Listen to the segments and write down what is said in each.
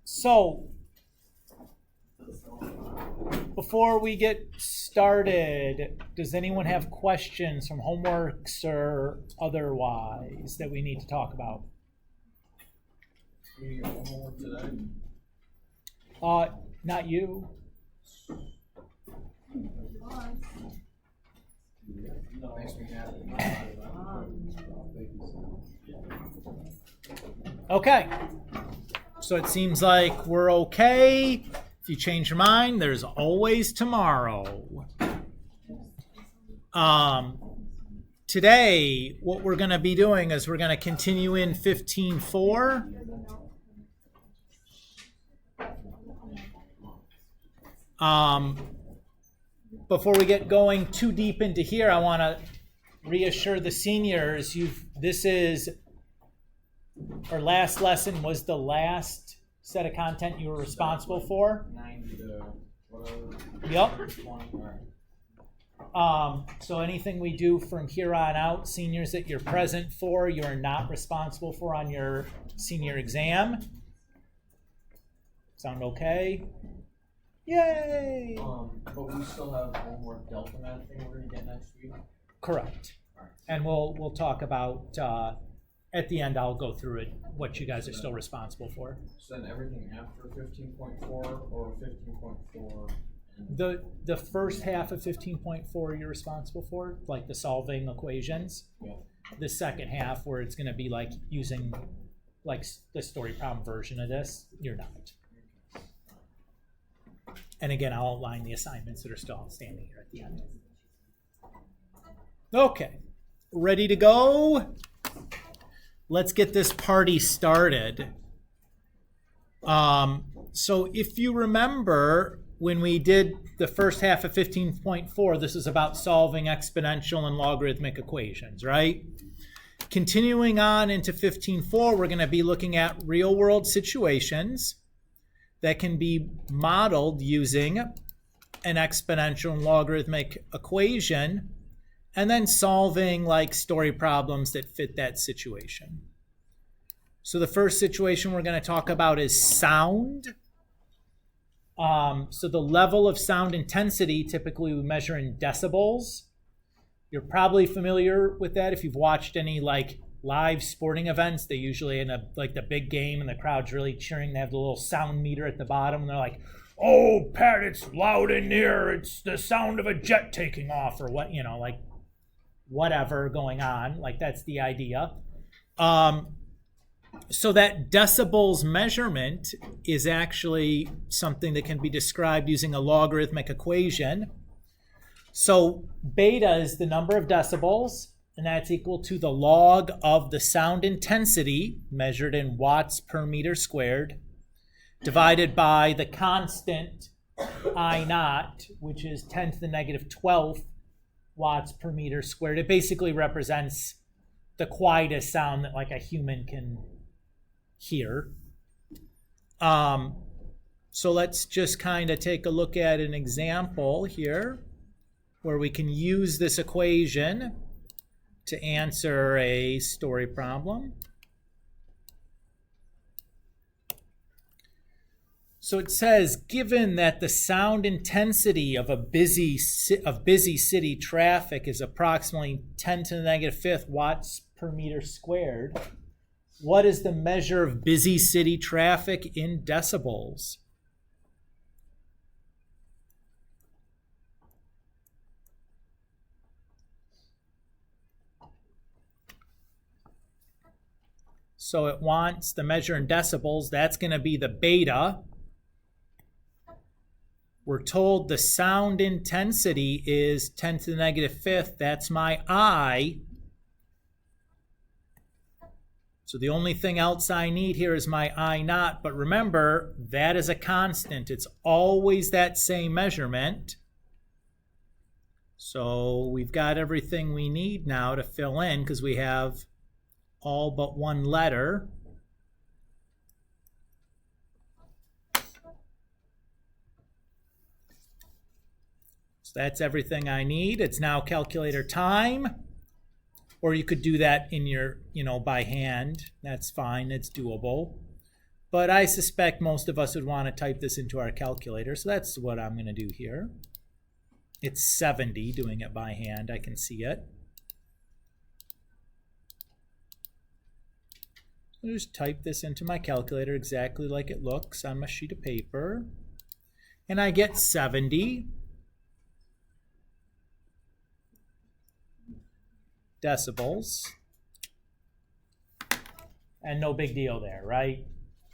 So, before we get started, does anyone have questions from homeworks or otherwise that we need to talk about? We get homework today? Not you. Makes me happy. Okay. So it seems like we're okay. If you change your mind, there's always tomorrow. Today, what we're going to be doing is we're going to continue in 15.4. Before we get going too deep into here, I want to reassure the seniors, our last lesson was the last set of content you were responsible for. 90 to whatever. Yep. 20. So anything we do from here on out, seniors that you're present for, you're not responsible for on your senior exam. Sound okay? Yay! But we still have homework Delta Math thing we're going to get next week? Correct. And we'll talk about, at the end I'll go through it, what you guys are still responsible for. So then everything after 15.4 or 15.4? The first half of 15.4 you're responsible for, like the solving equations. Yeah. The second half where it's going to be like using like the story problem version of this, you're not. And again, I'll outline the assignments that are still outstanding here at the end. Okay, ready to go? Let's get this party started. So if you remember, when we did the first half of 15.4, this is about solving exponential and logarithmic equations, right? Continuing on into 15.4, we're going to be looking at real-world situations that can be modeled using an exponential and logarithmic equation, and then solving like story problems that fit that situation. So the first situation we're going to talk about is sound. So the level of sound intensity, typically we measure in decibels. You're probably familiar with that if you've watched any like live sporting events. They usually in like the big game and the crowd's really cheering. They have the little sound meter at the bottom and they're like, "Oh, Pat, it's loud in here. It's the sound of a jet taking off," or what, like whatever going on. Like that's the idea. So that decibels measurement is actually something that can be described using a logarithmic equation. So beta is the number of decibels, and that's equal to the log of the sound intensity, measured in watts per meter squared, divided by the constant I naught, which is 10 to the negative 12th watts per meter squared. It basically represents the quietest sound that like a human can hear. So let's just kind of take a look at an example here where we can use this equation to answer a story problem. So it says, given that the sound intensity of busy city traffic is approximately 10 to the negative 5th watts per meter squared, what is the measure of busy city traffic in decibels? So it wants the measure in decibels. That's going to be the beta. We're told the sound intensity is 10 to the negative 5th. That's my I. So the only thing else I need here is my I naught. But remember, that is a constant. It's always that same measurement. So we've got everything we need now to fill in because we have all but one letter. So that's everything I need. It's now calculator time. Or you could do that in your, by hand. That's fine, it's doable. But I suspect most of us would want to type this into our calculator, so that's what I'm going to do here. It's 70 doing it by hand, I can see it. So just type this into my calculator exactly like it looks on my sheet of paper. And I get 70 decibels. And no big deal there, right?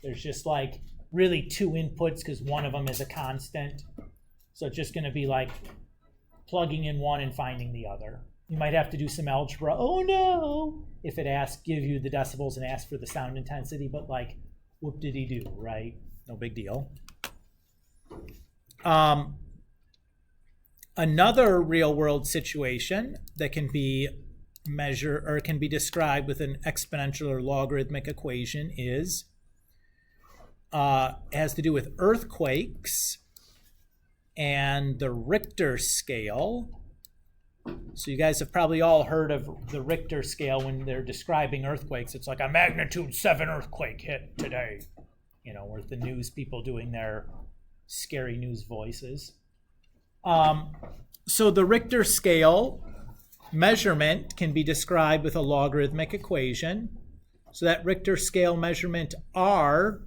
There's just like really two inputs because one of them is a constant. So it's just going to be like plugging in one and finding the other. You might have to do some algebra. Oh no! If it asks, give you the decibels and ask for the sound intensity, but like, whoop-diddy-do, right? No big deal. Another real-world situation that can be measured or can be described with an exponential or logarithmic equation is has to do with earthquakes and the Richter scale. So you guys have probably all heard of the Richter scale when they're describing earthquakes. It's like a magnitude 7 earthquake hit today, with the news people doing their scary news voices. So the Richter scale measurement can be described with a logarithmic equation. So that Richter scale measurement R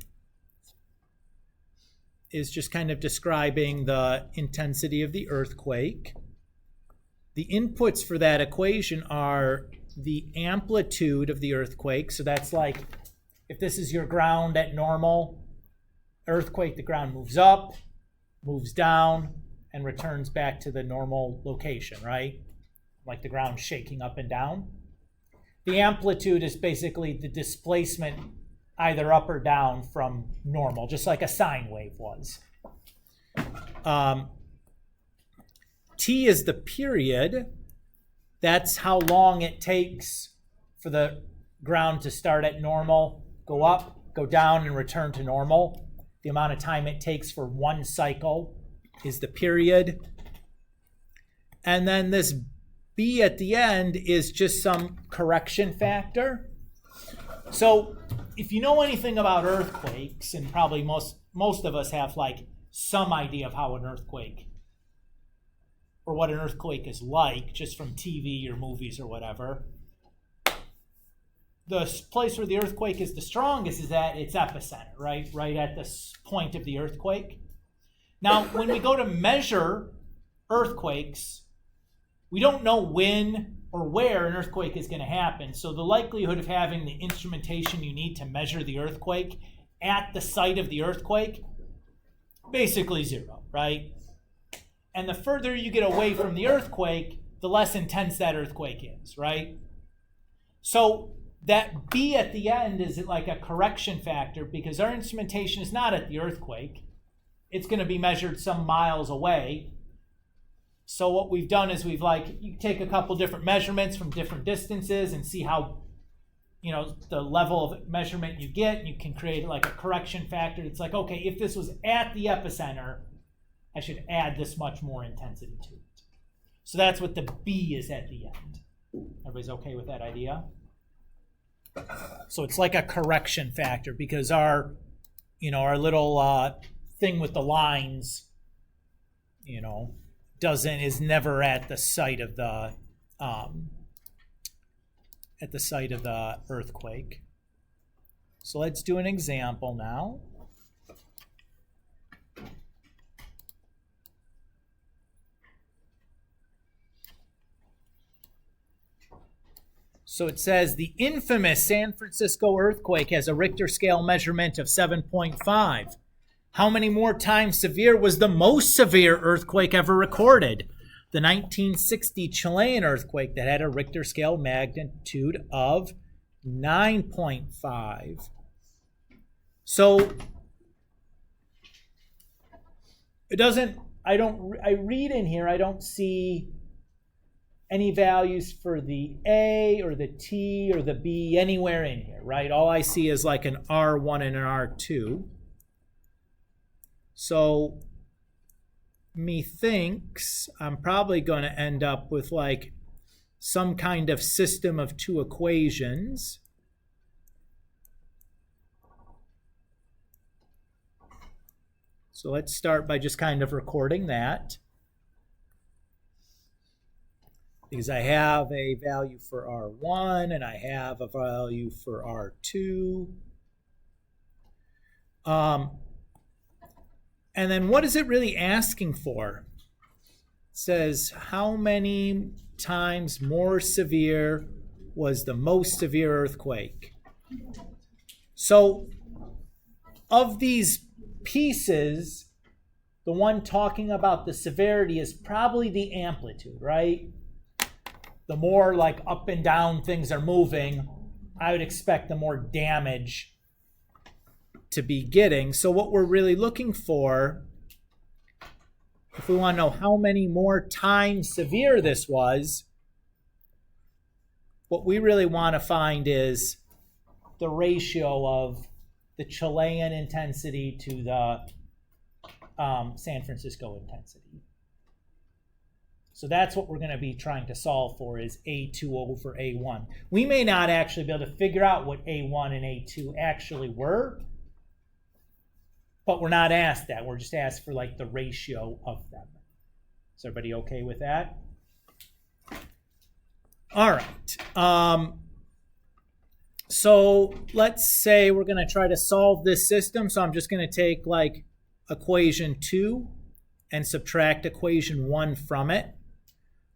is just kind of describing the intensity of the earthquake. The inputs for that equation are the amplitude of the earthquake. So that's like, if this is your ground at normal earthquake, the ground moves up, moves down, and returns back to the normal location, right? Like the ground shaking up and down. The amplitude is basically the displacement either up or down from normal, just like a sine wave was. T is the period. That's how long it takes for the ground to start at normal, go up, go down, and return to normal. The amount of time it takes for one cycle is the period. And then this B at the end is just some correction factor. So if you know anything about earthquakes, and probably most of us have like some idea of how an earthquake or what an earthquake is like, just from TV or movies or whatever. The place where the earthquake is the strongest is at its epicenter, right? Right at the point of the earthquake. Now, when we go to measure earthquakes, we don't know when or where an earthquake is going to happen. So the likelihood of having the instrumentation you need to measure the earthquake at the site of the earthquake, basically zero, right? And the further you get away from the earthquake, the less intense that earthquake is, right? So that B at the end is like a correction factor because our instrumentation is not at the earthquake. It's going to be measured some miles away. So what we've done is you take a couple different measurements from different distances and see how, the level of measurement you get. And you can create like a correction factor. It's like, okay, if this was at the epicenter, I should add this much more intensity to it. So that's what the B is at the end. Everybody's okay with that idea? So it's like a correction factor because our little thing with the lines, is never at the site of the earthquake. So let's do an example now. So it says the infamous San Francisco earthquake has a Richter scale measurement of 7.5. How many more times severe was the most severe earthquake ever recorded? The 1960 Chilean earthquake that had a Richter scale magnitude of 9.5. So I read in here, I don't see any values for the A or the T or the B anywhere in here, right? All I see is like an R1 and an R2. So methinks I'm probably going to end up with like some kind of system of two equations. So let's start by just kind of recording that. Because I have a value for R1 and I have a value for R2. And then what is it really asking for? It says, how many times more severe was the most severe earthquake? So of these pieces, the one talking about the severity is probably the amplitude, right? The more like up and down things are moving, I would expect the more damage to be getting. So what we're really looking for, if we want to know how many more times severe this was, what we really want to find is the ratio of the Chilean intensity to the San Francisco intensity. So that's what we're going to be trying to solve for, is A2 over A1. We may not actually be able to figure out what A1 and A2 actually were, but we're not asked that. We're just asked for like the ratio of them. Is everybody okay with that? All right. So let's say we're going to try to solve this system. So I'm just going to take like equation 2 and subtract equation 1 from it.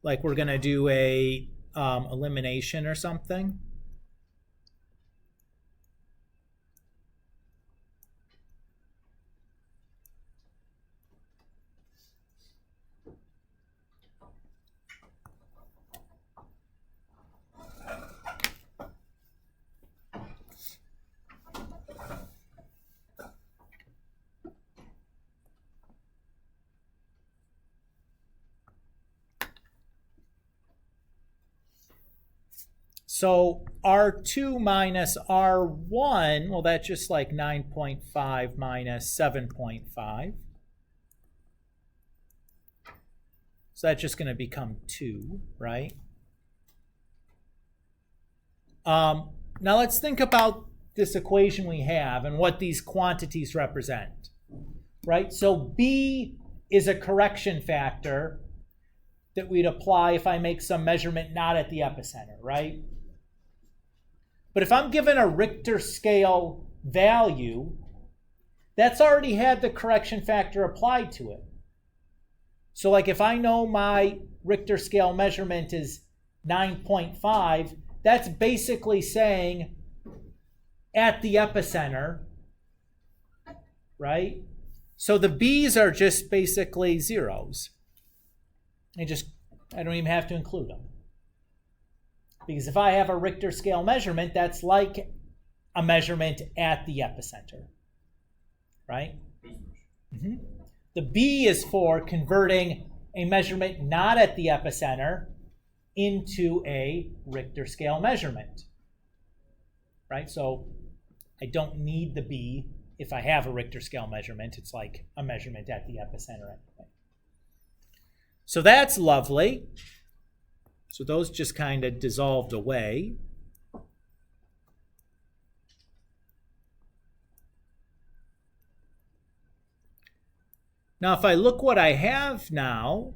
Like we're going to do a elimination or something. So R2 minus R1, well, that's just like 9.5 minus 7.5. So that's just going to become 2, right? Now let's think about this equation we have and what these quantities represent, right? So B is a correction factor that we'd apply if I make some measurement not at the epicenter, right? But if I'm given a Richter scale value, that's already had the correction factor applied to it. So like if I know my Richter scale measurement is 9.5, that's basically saying at the epicenter, right? So the B's are just basically zeros. I don't even have to include them. Because if I have a Richter scale measurement, that's like a measurement at the epicenter, right? Mm-hmm. The B is for converting a measurement not at the epicenter into a Richter scale measurement, right? So I don't need the B if I have a Richter scale measurement. It's like a measurement at the epicenter anyway. So that's lovely. So those just kind of dissolved away. Now, if I look what I have now,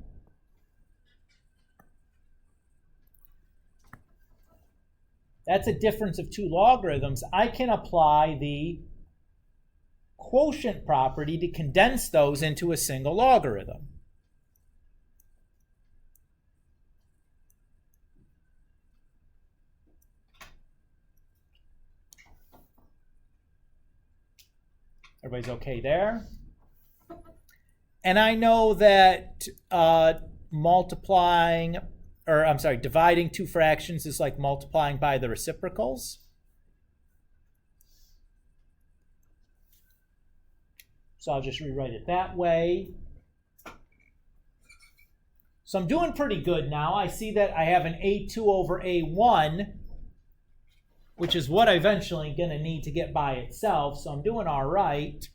that's a difference of two logarithms. I can apply the quotient property to condense those into a single logarithm. Everybody's okay there? And I know that dividing two fractions is like multiplying by the reciprocals. So I'll just rewrite it that way. So I'm doing pretty good now. I see that I have an A2 over A1, which is what I'm eventually going to need to get by itself. So I'm doing all right.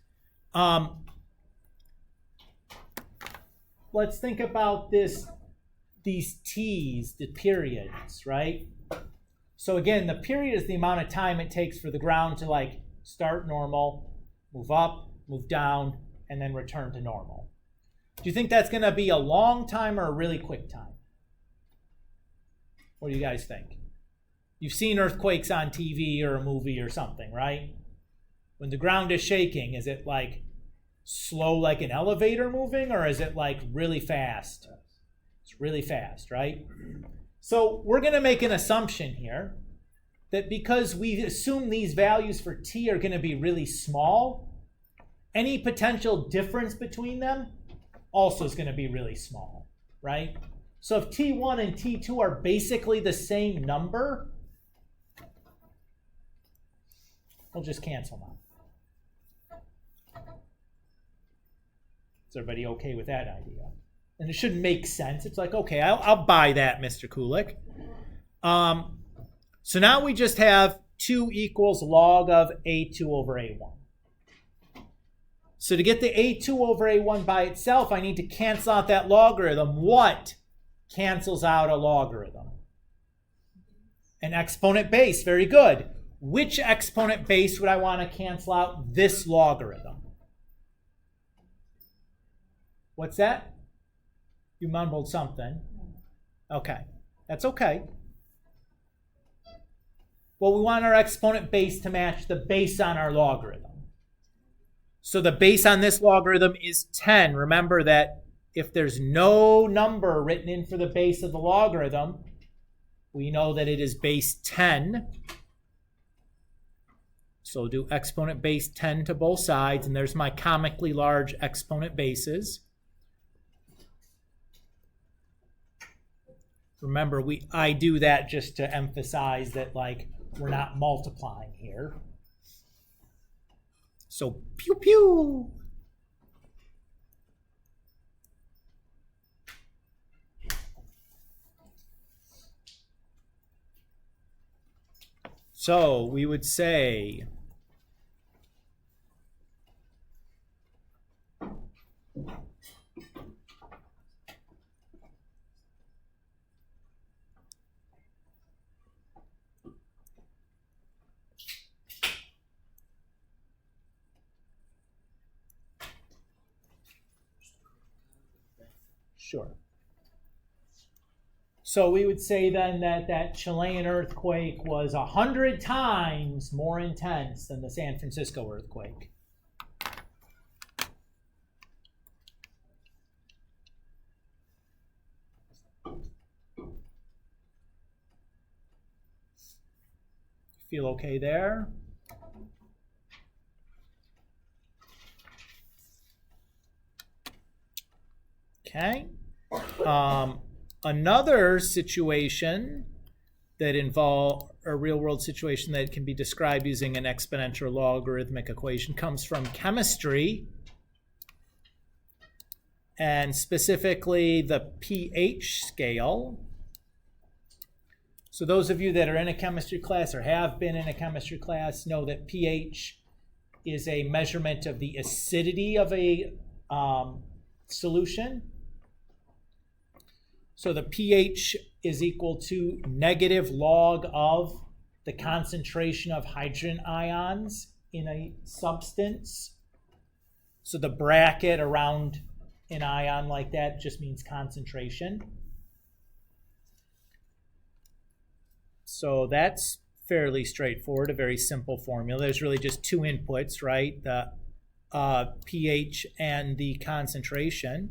Let's think about this these t's, the periods, right? So again, the period is the amount of time it takes for the ground to like start normal, move up, move down, and then return to normal. Do you think that's going to be a long time or a really quick time? What do you guys think? You've seen earthquakes on TV or a movie or something, right? When the ground is shaking, is it like slow like an elevator moving, or is it like really fast? It's really fast, right? So we're going to make an assumption here that because we assume these values for t are going to be really small, any potential difference between them also is going to be really small, right? So if t1 and t2 are basically the same number, we'll just cancel them. Is everybody okay with that idea? And it should make sense. It's like, okay, I'll buy that, Mr. Kulik. So now we just have 2 equals log of a2 over a1. So to get the a2 over a1 by itself, I need to cancel out that logarithm. What cancels out a logarithm? An exponent base. Very good. Which exponent base would I want to cancel out this logarithm? What's that? You mumbled something. Okay, that's okay. Well, we want our exponent base to match the base on our logarithm. So the base on this logarithm is 10. Remember that if there's no number written in for the base of the logarithm, we know that it is base 10. So do exponent base 10 to both sides, and there's my comically large exponent bases. Remember, I do that just to emphasize that like we're not multiplying here. So pew pew. So we would say sure. So we would say then that that Chilean earthquake was 100 times more intense than the San Francisco earthquake. Feel okay there? Okay. Another situation that involves a real-world situation that can be described using an exponential logarithmic equation comes from chemistry, and specifically the pH scale. So those of you that are in a chemistry class or have been in a chemistry class know that pH is a measurement of the acidity of a solution. So the pH is equal to negative log of the concentration of hydrogen ions in a substance. So the bracket around an ion like that just means concentration. So that's fairly straightforward, a very simple formula. There's really just 2 inputs, right? The pH and the concentration.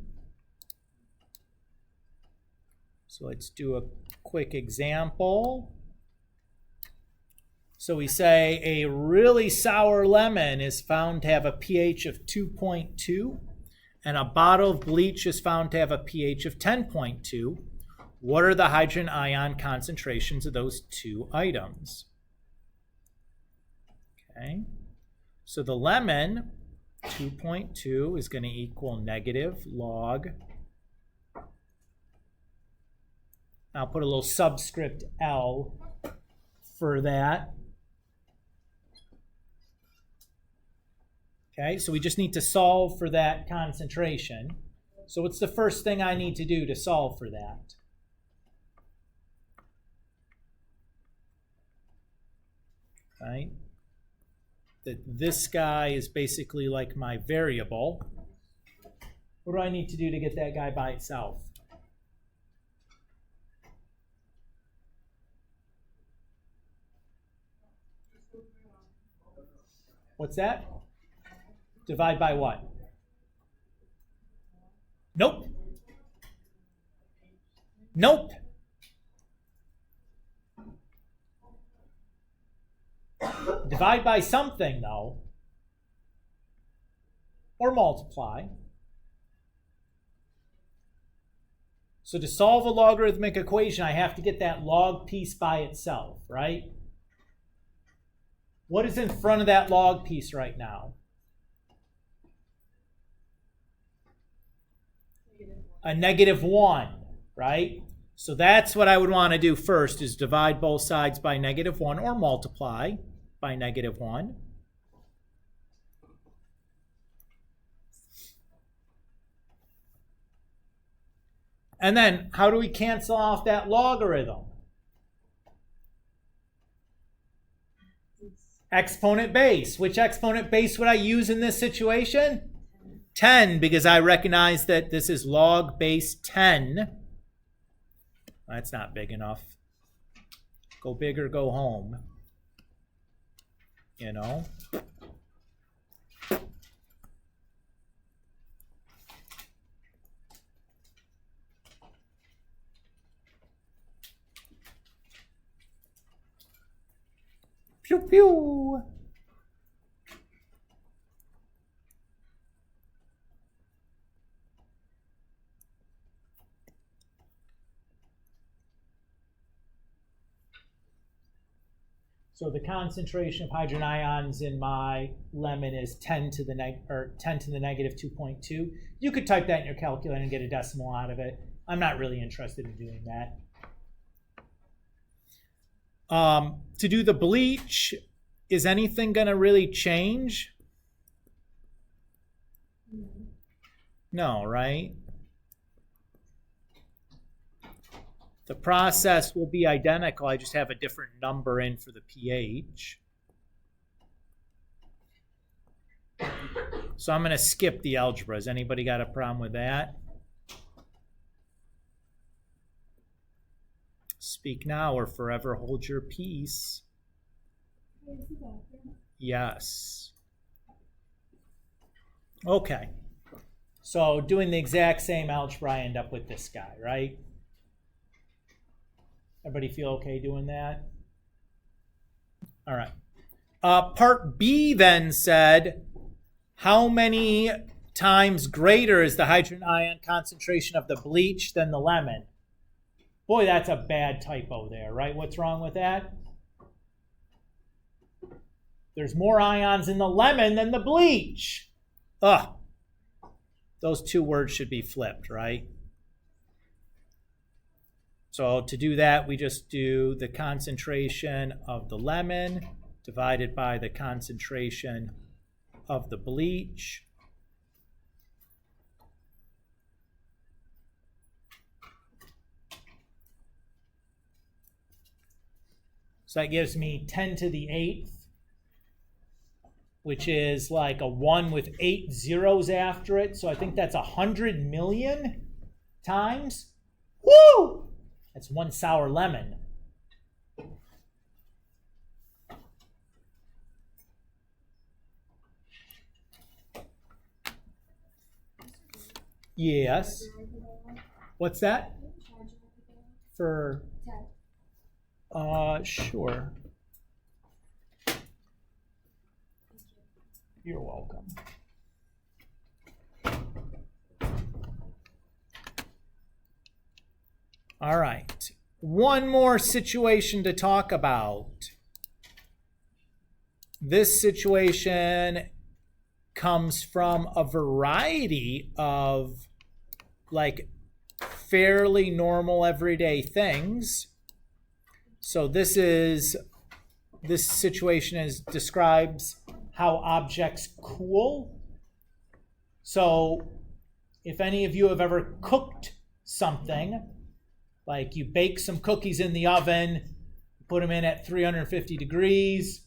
So let's do a quick example. So we say a really sour lemon is found to have a pH of 2.2, and a bottle of bleach is found to have a pH of 10.2. What are the hydrogen ion concentrations of those 2 items? Okay, so the lemon, 2.2, is going to equal negative log. I'll put a little subscript L for that. Okay, so we just need to solve for that concentration. So what's the first thing I need to do to solve for that? right? That this guy is basically like my variable. What do I need to do to get that guy by itself? What's that? Divide by what? Nope. Nope. Divide by something, though. Or multiply. So to solve a logarithmic equation, I have to get that log piece by itself, right? What is in front of that log piece right now? A -1, right? So that's what I would want to do first, is divide both sides by -1 or multiply by -1. And then how do we cancel off that logarithm? Exponent base. Which exponent base would I use in this situation? 10, because I recognize that this is log base 10. That's not big enough. Go big or go home. You know? Pew pew. So the concentration of hydrogen ions in my lemon is 10 to the -2.2. You could type that in your calculator and get a decimal out of it. I'm not really interested in doing that. To do the bleach, is anything going to really change? No, right? The process will be identical. I just have a different number in for the pH. So I'm going to skip the algebra. Has anybody got a problem with that? Speak now or forever hold your peace. Yes. Okay. So doing the exact same algebra, I end up with this guy, right? Everybody feel okay doing that? All right. Part B then said, how many times greater is the hydrogen ion concentration of the bleach than the lemon? Boy, that's a bad typo there, right? What's wrong with that? There's more ions in the lemon than the bleach. Ugh. Those two words should be flipped, right? So to do that, we just do the concentration of the lemon divided by the concentration of the bleach. So that gives me 10 to the 8th, which is like a 1 with 8 zeros after it. So I think that's 100 million times. Woo! That's one sour lemon. Yes. What's that? For sure. You're welcome. All right. One more situation to talk about. This situation comes from a variety of like fairly normal everyday things. So this situation describes how objects cool. So if any of you have ever cooked something, like you bake some cookies in the oven, put them in at 350 degrees,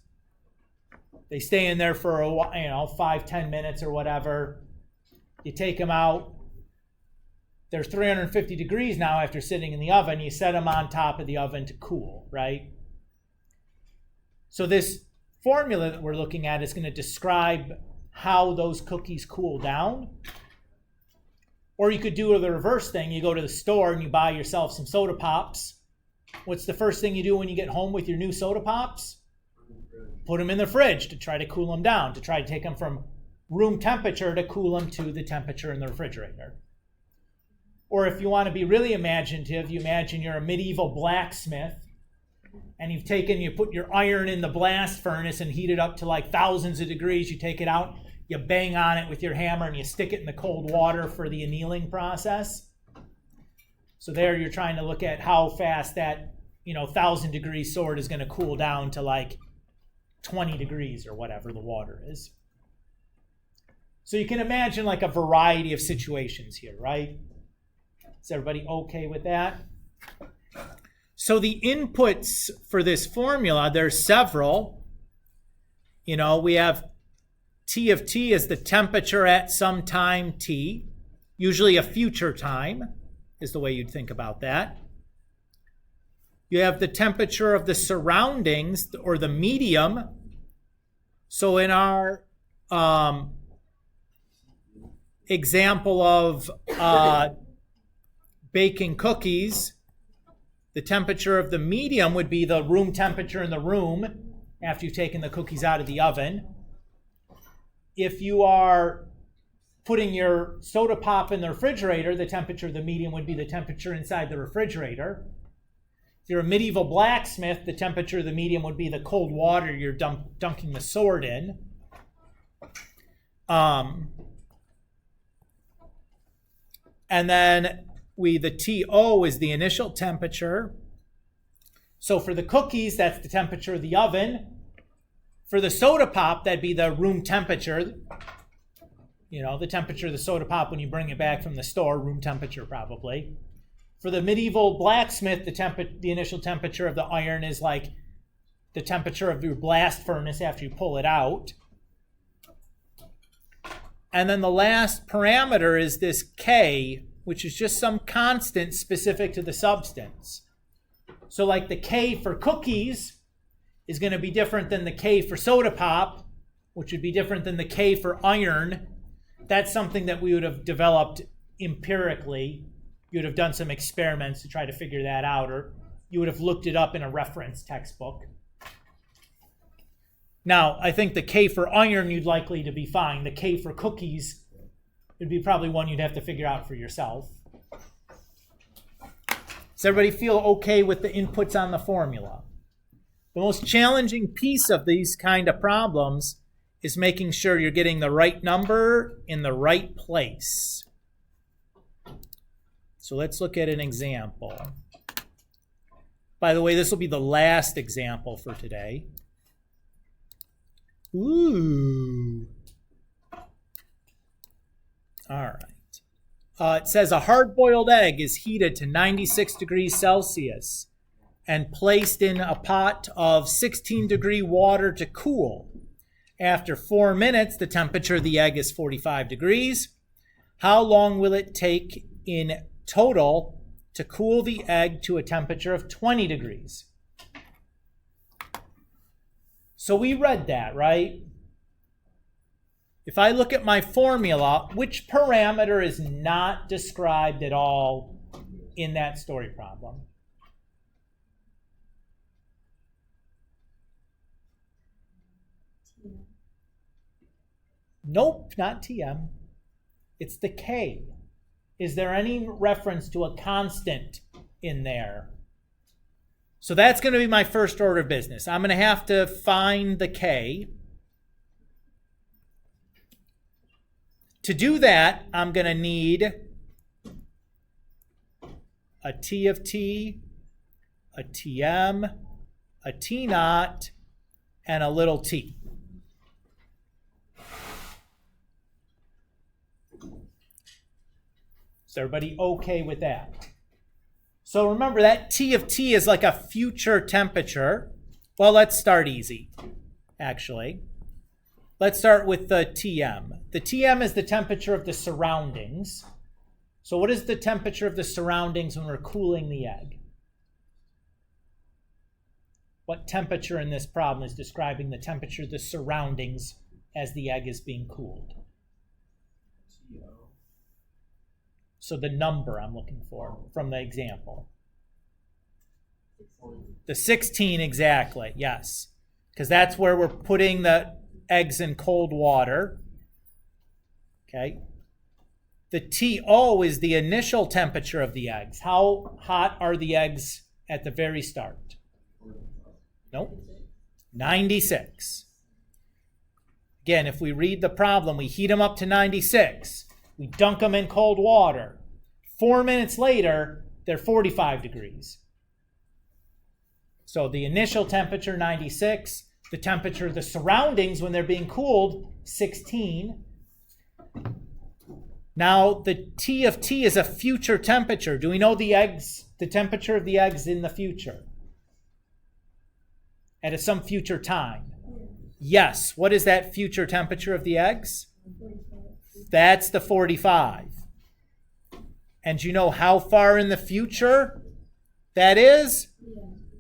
They stay in there for a while, 5-10 minutes or whatever. You take them out. They're 350 degrees now after sitting in the oven. You set them on top of the oven to cool, right? So this formula that we're looking at is going to describe how those cookies cool down. Or you could do the reverse thing. You go to the store and you buy yourself some soda pops. What's the first thing you do when you get home with your new soda pops? Put them in the fridge to try to cool them down, to try to take them from room temperature to cool them to the temperature in the refrigerator. Or if you want to be really imaginative, you imagine you're a medieval blacksmith and you put your iron in the blast furnace and heat it up to like thousands of degrees. You take it out, you bang on it with your hammer and you stick it in the cold water for the annealing process. So there you're trying to look at how fast that 1,000-degree sword is going to cool down to like 20 degrees or whatever the water is. So you can imagine like a variety of situations here, right? Is everybody okay with that? So the inputs for this formula, there's several. We have T of T is the temperature at some time T, usually a future time is the way you'd think about that. You have the temperature of the surroundings or the medium. So in our example of baking cookies, the temperature of the medium would be the room temperature in the room after you've taken the cookies out of the oven. If you are putting your soda pop in the refrigerator, the temperature of the medium would be the temperature inside the refrigerator. If you're a medieval blacksmith, the temperature of the medium would be the cold water you're dunking the sword in. And then the TO is the initial temperature. So for the cookies, that's the temperature of the oven. For the soda pop, that'd be the room temperature. The temperature of the soda pop when you bring it back from the store, room temperature probably. For the medieval blacksmith, the initial temperature of the iron is like the temperature of your blast furnace after you pull it out. And then the last parameter is this K, which is just some constant specific to the substance. So like the K for cookies is going to be different than the K for soda pop, which would be different than the K for iron. That's something that we would have developed empirically. You would have done some experiments to try to figure that out, or you would have looked it up in a reference textbook. Now, I think the K for iron you'd likely to be fine. The K for cookies would be probably one you'd have to figure out for yourself. Does everybody feel okay with the inputs on the formula? The most challenging piece of these kind of problems is making sure you're getting the right number in the right place. So let's look at an example. By the way, this will be the last example for today. Ooh. All right. It says a hard-boiled egg is heated to 96 degrees Celsius and placed in a pot of 16-degree water to cool. After 4 minutes, the temperature of the egg is 45 degrees. How long will it take in total to cool the egg to a temperature of 20 degrees? So we read that, right? If I look at my formula, which parameter is not described at all in that story problem? Nope, not TM. It's the K. Is there any reference to a constant in there? So that's going to be my first order of business. I'm going to have to find the K. To do that, I'm going to need a T of T, a TM, a T naught, and a little t. Is everybody okay with that? So remember that T of T is like a future temperature. Well, let's start easy, actually. let's start with the TM. The TM is the temperature of the surroundings. So what is the temperature of the surroundings when we're cooling the egg? What temperature in this problem is describing the temperature of the surroundings as the egg is being cooled? So the number I'm looking for from the example. The 16 exactly, yes. Because that's where we're putting the eggs in cold water. Okay. The TO is the initial temperature of the eggs. How hot are the eggs at the very start? Nope. 96. Again, if we read the problem, we heat them up to 96. We dunk them in cold water. 4 minutes later, they're 45 degrees. So the initial temperature, 96. The temperature of the surroundings when they're being cooled, 16. Now, the T of T is a future temperature. Do we know the temperature of the eggs in the future? At some future time? Yes. What is that future temperature of the eggs? That's the 45. And do you know how far in the future that is?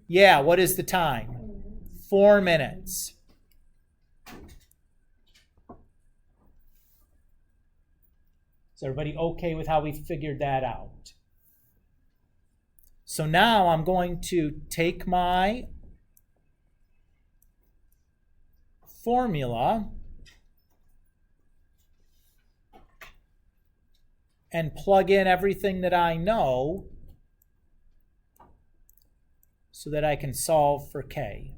Yeah. What is the time? 4 minutes. Is everybody okay with how we figured that out? So now I'm going to take my formula and plug in everything that I know so that I can solve for K.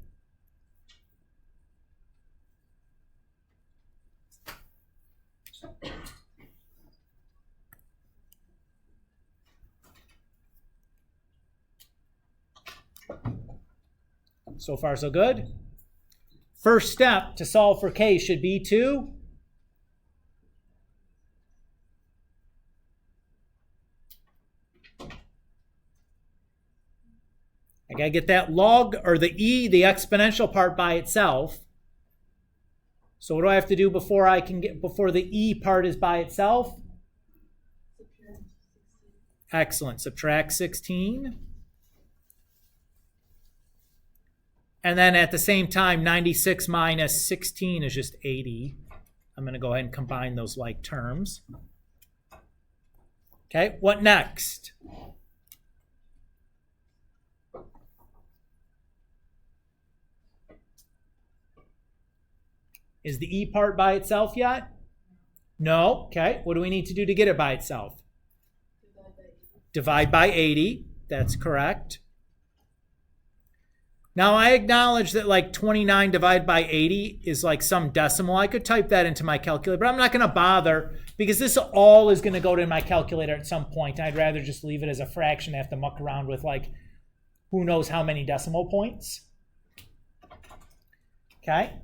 So far, so good. First step to solve for K should be to I gotta get that log or the E, the exponential part by itself. So what do I have to do before the E part is by itself? Excellent. Subtract 16. And then at the same time, 96 minus 16 is just 80. I'm going to go ahead and combine those like terms. Okay, what next? Is the E part by itself yet? No. Okay, what do we need to do to get it by itself? Divide by 80. That's correct. Now, I acknowledge that like 29 divided by 80 is like some decimal. I could type that into my calculator, but I'm not going to bother because this all is going to go to my calculator at some point. I'd rather just leave it as a fraction. I have to muck around with like who knows how many decimal points. Okay.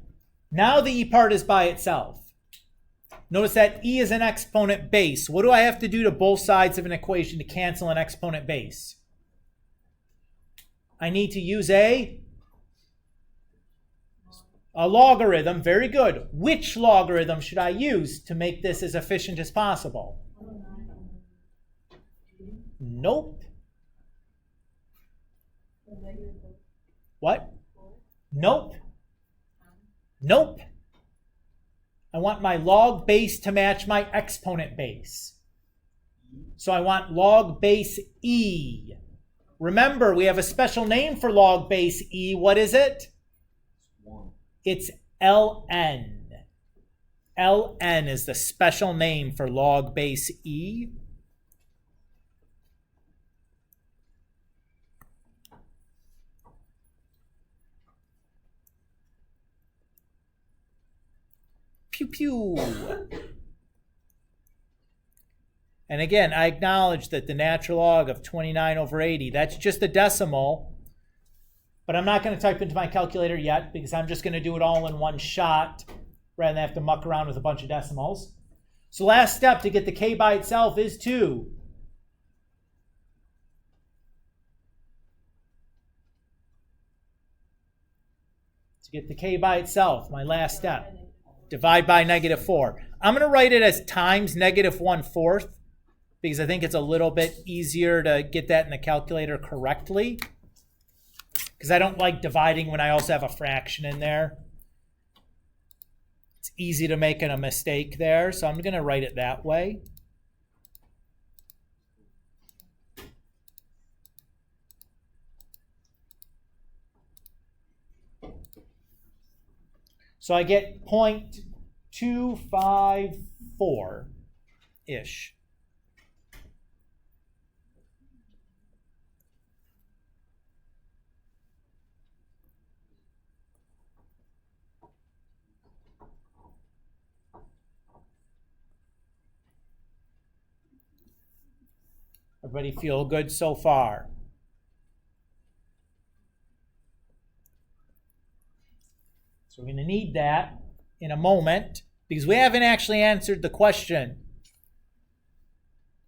Now the E part is by itself. Notice that E is an exponent base. What do I have to do to both sides of an equation to cancel an exponent base? I need to use a logarithm. Very good. Which logarithm should I use to make this as efficient as possible? Nope. What? Nope. Nope. I want my log base to match my exponent base. So I want log base E. Remember, we have a special name for log base E. What is it? It's ln. ln is the special name for log base E. Pew pew. And again, I acknowledge that the natural log of 29 over 80, that's just a decimal. But I'm not going to type into my calculator yet because I'm just going to do it all in one shot rather than have to muck around with a bunch of decimals. So last step to get the K by itself is to get the K by itself, my last step. divide by -4. I'm going to write it as times -1/4 because I think it's a little bit easier to get that in the calculator correctly, because I don't like dividing when I also have a fraction in there. It's easy to make a mistake there, so I'm going to write it that way. So I get 0.254-ish. Everybody feel good so far? So we're going to need that in a moment because we haven't actually answered the question.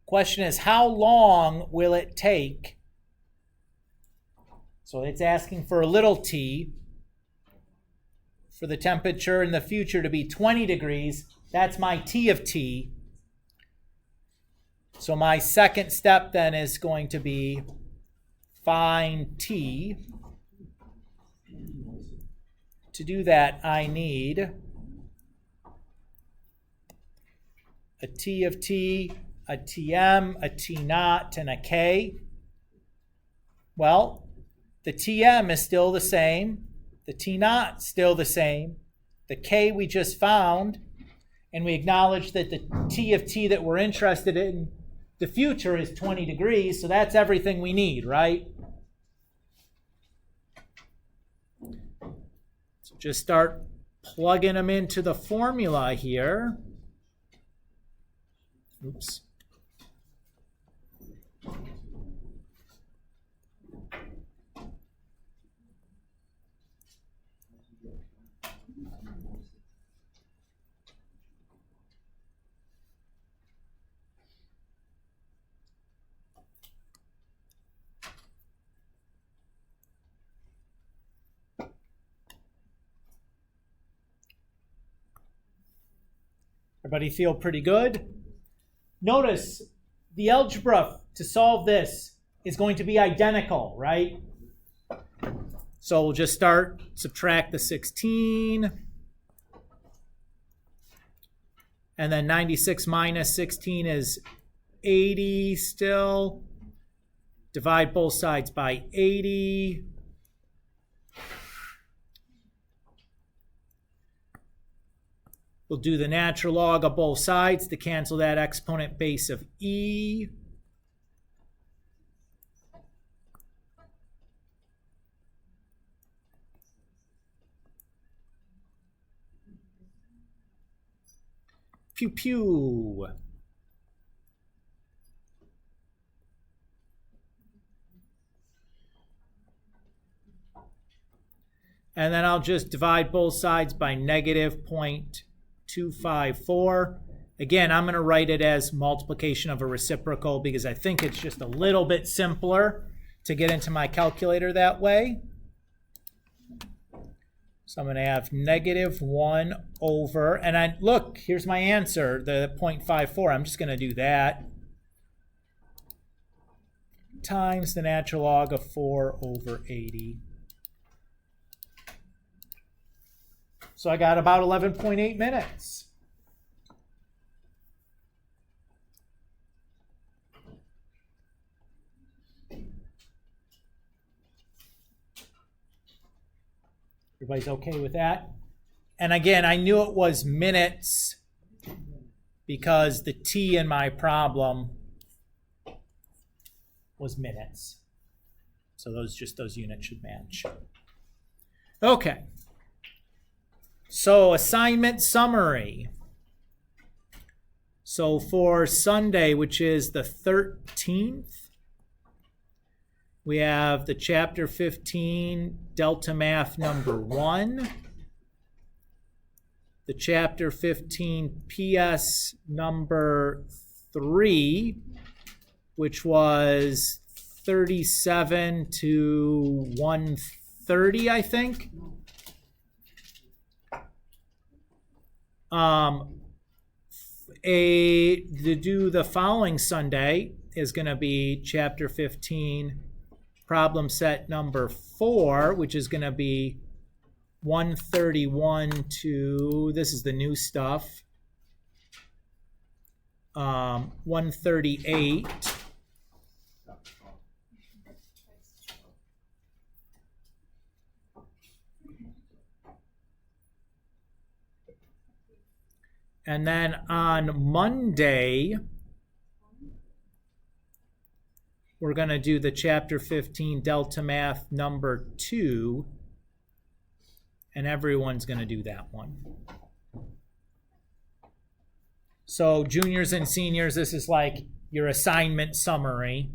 Question is, how long will it take? So it's asking for a little t for the temperature in the future to be 20 degrees. That's my t of t. So my second step then is going to be find t. To do that, I need a t of t, a tm, a t naught, and a k. Well, the tm is still the same. The t naught still the same. The k we just found, and we acknowledge that the t of t that we're interested in the future is 20 degrees, so that's everything we need, right? So just start plugging them into the formula here. Oops. Everybody feel pretty good? Notice the algebra to solve this is going to be identical, right? So we'll just subtract the 16. And then 96 minus 16 is 80 still. Divide both sides by 80. We'll do the natural log of both sides to cancel that exponent base of e. Pew pew. And then I'll just divide both sides by -0.254. Again, I'm going to write it as multiplication of a reciprocal because I think it's just a little bit simpler to get into my calculator that way. So I'm going to have -1 over, and look, here's my answer, the 0.54. I'm just going to do that. Times the natural log of 4 over 80. So I got about 11.8 minutes. Everybody's okay with that? And again, I knew it was minutes because the t in my problem was minutes. So those units should match. Okay. So assignment summary. So for Sunday, which is the 13th, we have the chapter 15 Delta Math number 1, the chapter 15 PS number 3, which was 37 to 130, I think. To do the following Sunday is going to be chapter 15, problem set number 4, which is going to be 131 to, this is the new stuff, 138. And then on Monday, we're going to do the chapter 15 Delta Math number 2, and everyone's going to do that one. So juniors and seniors, this is like your assignment summary.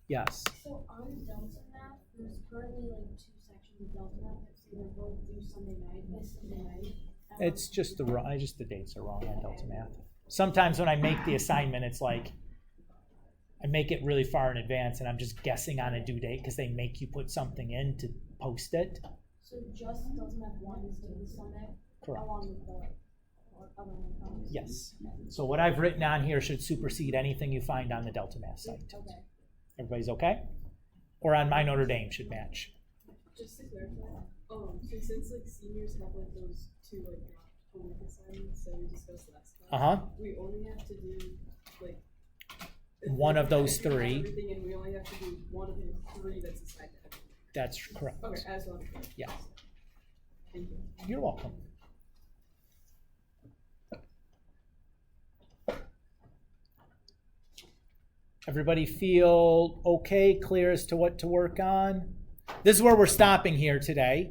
Yes. So on Delta Math, there's currently like 2 sections of Delta Math that say they're both due Sunday night, this Sunday night. It's just the dates are wrong on Delta Math. Sometimes when I make the assignment, it's like I make it really far in advance, and I'm just guessing on a due date because they make you put something in to post it. So just Delta Math 1 is due this Sunday? Correct. Along with the other one? Yes. So what I've written on here should supersede anything you find on the Delta Math site. Okay. Everybody's okay? Or on My Notre Dame should match. Just to clarify, so since like seniors have like those 2 like homework assignments that we discussed last time, we only have to do like one of those 3. Everything, and we only have to do one of the 3 that's assigned to everything. That's correct. Okay, as well. Yes. Thank you. You're welcome. Everybody feel okay, clear as to what to work on? This is where we're stopping here today.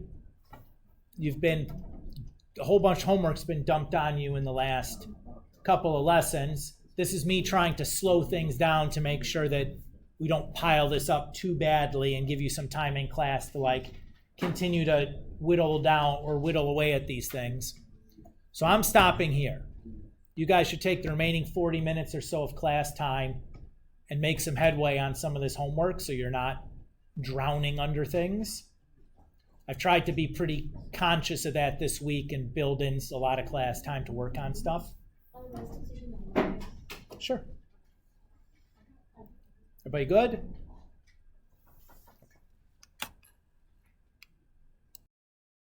A whole bunch of homework's been dumped on you in the last couple of lessons. This is me trying to slow things down to make sure that we don't pile this up too badly and give you some time in class to like continue to whittle down or whittle away at these things. So I'm stopping here. You guys should take the remaining 40 minutes or so of class time and make some headway on some of this homework so you're not drowning under things. I've tried to be pretty conscious of that this week and build in a lot of class time to work on stuff. Oh, am I still taking the homework? Sure. Everybody good?